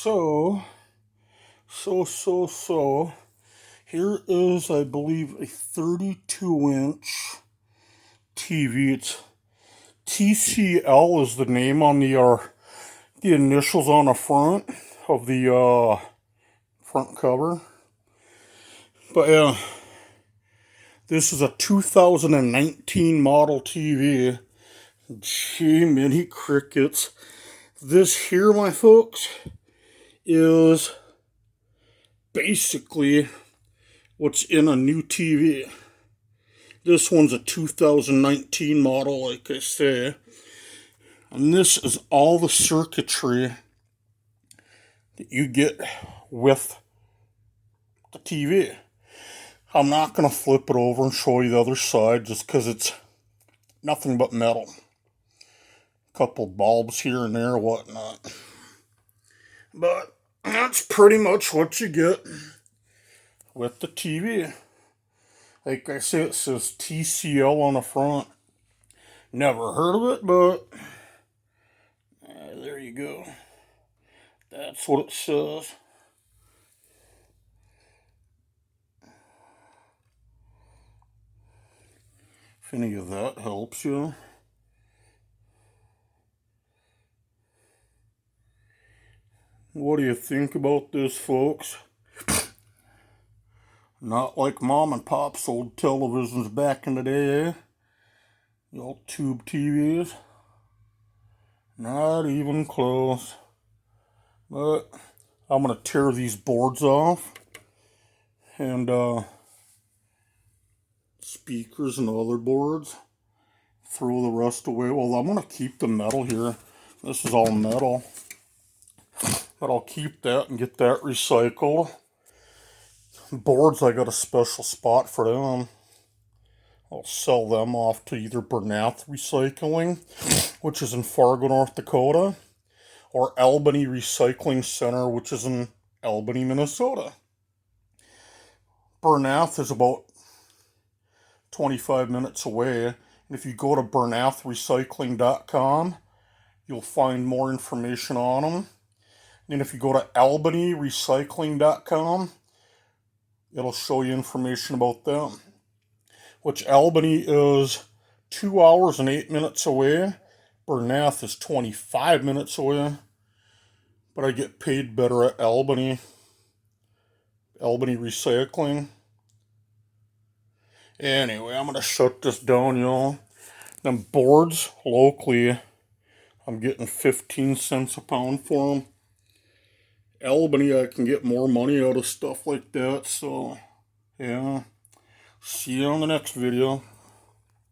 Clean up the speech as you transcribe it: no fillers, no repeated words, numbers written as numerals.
So, here is, I believe, a 32-inch TV. It's TCL is the name on the initials on the front of the front cover. But yeah, this is a 2019 model TV. Gee, many crickets. This here, my folks, is basically what's in a new TV. This one's a 2019 model, like I say. And this is all the circuitry that you get with the TV. I'm not going to flip it over and show you the other side just because it's nothing but metal. A couple bulbs here and there, whatnot. But that's pretty much what you get with the TV. Like I say, it says TCL on the front. Never heard of it, but there you go. That's what it says. If any of that helps you. What do you think about this, folks? Not like mom and pop's old televisions back in the day, eh? The old tube TVs. Not even close. But I'm going to tear these boards off. And speakers and other boards. Throw the rest away. Well, I'm going to keep the metal here. This is all metal. But I'll keep that and get that recycled. Boards, I got a special spot for them. I'll sell them off to either Bernath Recycling, which is in Fargo, North Dakota, or Albany Recycling Center, which is in Albany, Minnesota. Bernath is about 25 minutes away. And if you go to bernathrecycling.com, you'll find more information on them. And if you go to albanyrecycling.com, it'll show you information about them. Which Albany is 2 hours and 8 minutes away. Bernath is 25 minutes away. But I get paid better at Albany Recycling. Anyway, I'm going to shut this down, y'all. Them boards, locally, I'm getting 15 cents a pound for them. Albany, I can get more money out of stuff like that, so, yeah. See you on the next video.